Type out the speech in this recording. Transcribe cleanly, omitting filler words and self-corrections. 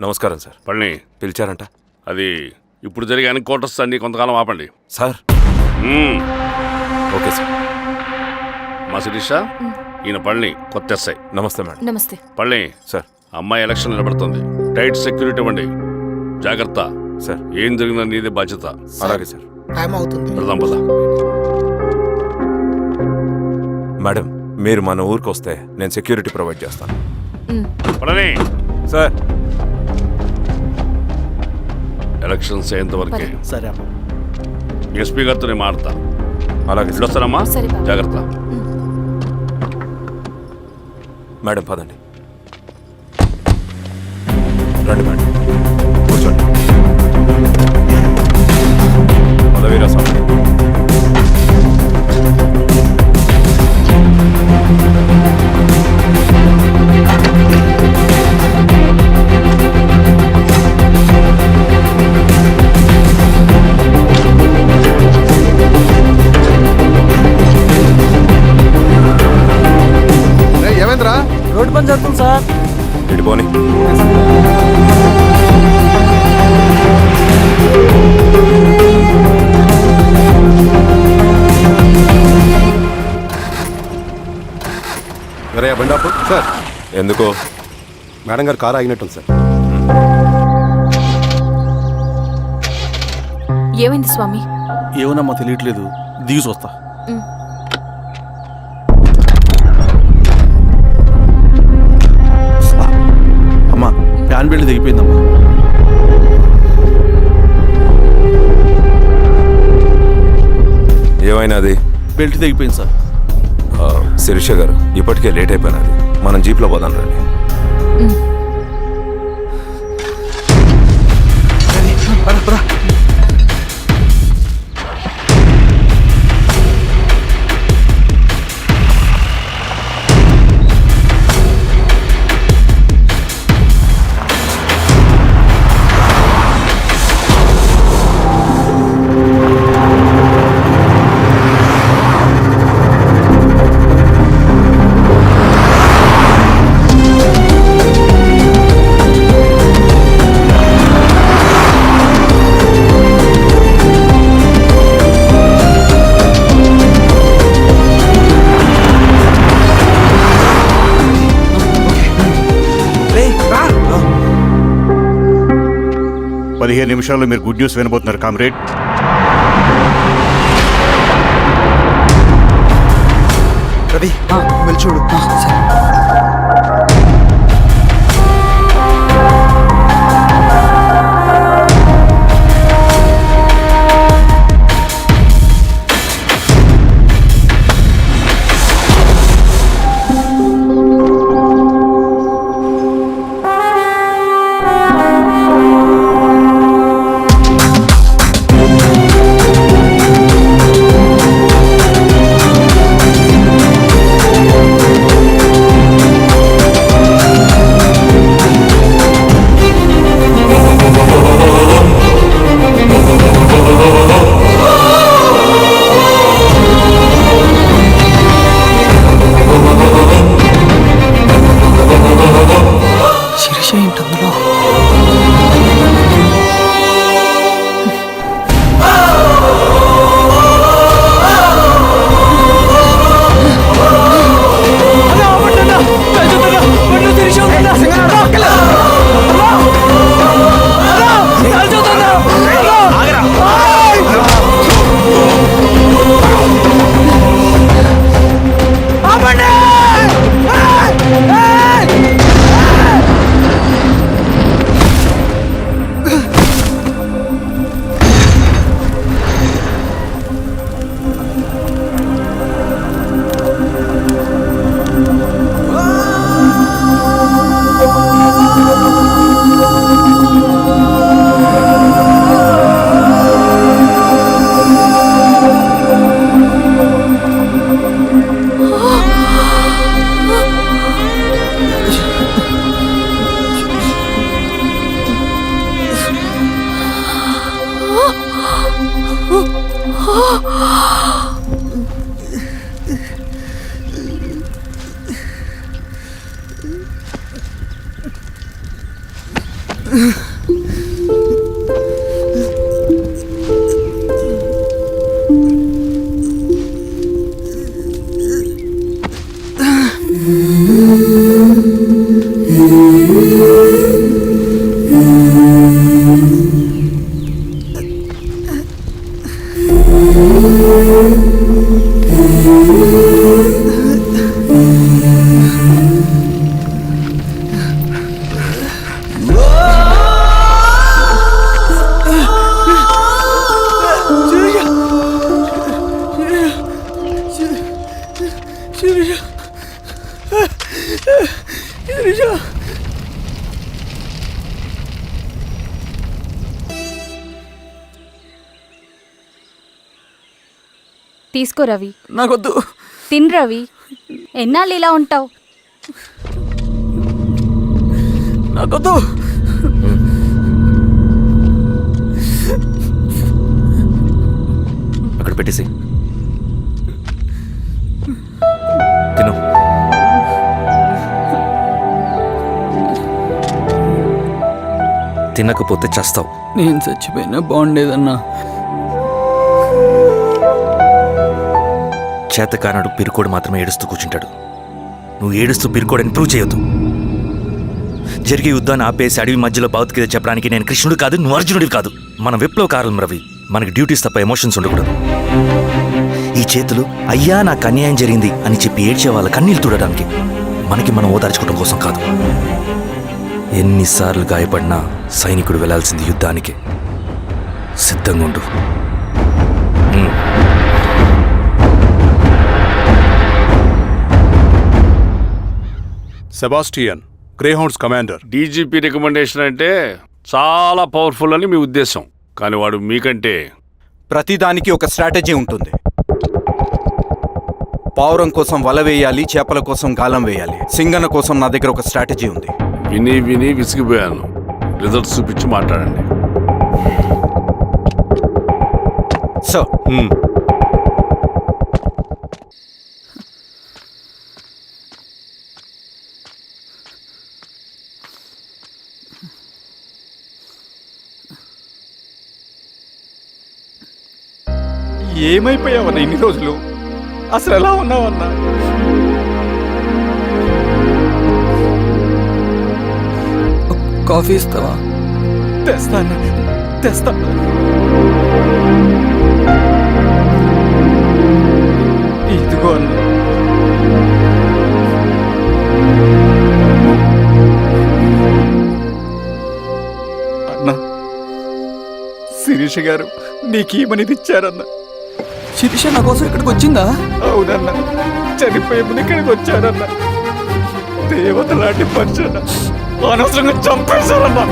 నమస్కారం సార్. పళని పిలిచారంట? అది ఇప్పుడు జరిగే ఎన్కౌంటర్స్ అన్ని కొంతకాలం ఆపండి సార్. Okay sir. మా శిరీష, ఈయన పళని కొత్త ఎస్ఐ. నమస్తే మేడం. నమస్తే. పళని సార్. అమ్మాయి ఎలక్షన్ నిలబడుతుంది, టైట్ సెక్యూరిటీ ఇవ్వండి. జాగ్రత్త సార్. ఏం జరిగినా నీదే బాధ్యత. అలాగే సార్. టైం అవుతుంది. వెళ్దాం పద. మేడం, మీరు మన ఊరికి వస్తే నేను సెక్యూరిటీ ప్రొవైడ్ చేస్తాను. పళని సార్. ఎలక్షన్స్ అయ్యేంతవరకే సరే అమ్మ. ఎస్పీ గారితో నేను మాడతా. అలాగే సార్. వస్తానమ్మా, సరే బాబు. జాగ్రత్త. మేడం పదండి. రండి మేడం, కూర్చోండి. పదవీరా స్వామి. ఏమైందిరా? రోడ్డు పని జరుగుతుంది సార్. ఇటు పోనీ. బండాపు సార్. ఎందుకో? మేడం గారు కారు ఆగినట్టుంది సార్. ఏమైంది స్వామి? ఏమోనమ్మా తెలియట్లేదు, దిగి చూస్తా. అమ్మా, ఫ్యాన్ బెల్ట్ దిగిపోయిందమ్మా. ఏమైనాది? బెల్ట్ దిగిపోయింది సార్. శిరీష గారు, ఇప్పటికే లేట్ అయిపోయినది. మనం జీప్లో పోదాం రండి. నిమిషాల్లో మీరు గుడ్ న్యూస్ వినబోతున్నారు కామ్రేడ్. రవి, వెళ్ళి చూడు. తీసుకో రవి. నాకొద్దు. తిన్ రవి. ఎన్నాళ్ళు ఇలా ఉంటావు? నాకొద్దు. అక్కడ పెట్టేసి తిను. తినకపోతే చస్తావు. నేను చచ్చిపోయినా బాగుండేదన్నా. చేతకానడు పిరుకోడు మాత్రమే ఏడుస్తూ కూర్చుంటాడు. నువ్వు ఏడుస్తూ పిరుకోడని ప్రూవ్ చేయొద్దు. జరిగే యుద్ధాన్ని ఆపేసి అడవి మధ్యలో భౌతికత చెప్పడానికి నేను కృష్ణుడు కాదు, నువ్వు అర్జునుడివి కాదు. మన విప్లవకారులం రవి. మనకి డ్యూటీస్ తప్ప ఎమోషన్స్ ఉండకూడదు. ఈ చేతులు అయ్యా నాకు అన్యాయం జరిగింది అని చెప్పి ఏడ్చే వాళ్ళ కన్నీళ్ళు తుడడానికి, మనకి మనం ఓదార్చుకోవడం కోసం కాదు. ఎన్నిసార్లు గాయపడినా సైనికుడు వెళ్లాల్సింది యుద్ధానికి. సిద్ధంగా ఉండు. Sebastian, Greyhounds commander. DGP recommendation అంటే చాలా పవర్ఫుల్ అని మీ ఉద్దేశం, కానీ వాడు మీకంటే ప్రతిదానికి ఒక స్ట్రాటజీ ఉంటుంది. పావురం కోసం వల వేయాలి, చేపల కోసం గాలం వేయాలి. సింగన్న కోసం నా దగ్గర ఒక స్ట్రాటజీ ఉంది. విని విని విసిగిపోయాను. రిజల్ట్స్ చూపించి మాట్లాడండి. సో ఏమైపోయావన్నా ఇన్ని రోజులు? అసలు ఎలా ఉన్నావన్నా? కాఫీ ఇస్తావా? తెస్తాను. ఇదిగో అన్న. అన్నా, శిరీష గారు నీకేమనేది ఇచ్చారన్నా. శిరీష నా కోసం ఇక్కడికి వచ్చిందా? అవునన్నా, చనిపోయే ముందు ఇక్కడికి వచ్చారన్నా. దేవత లాంటి మనిషి అనవసరంగా చంపేశారన్నా.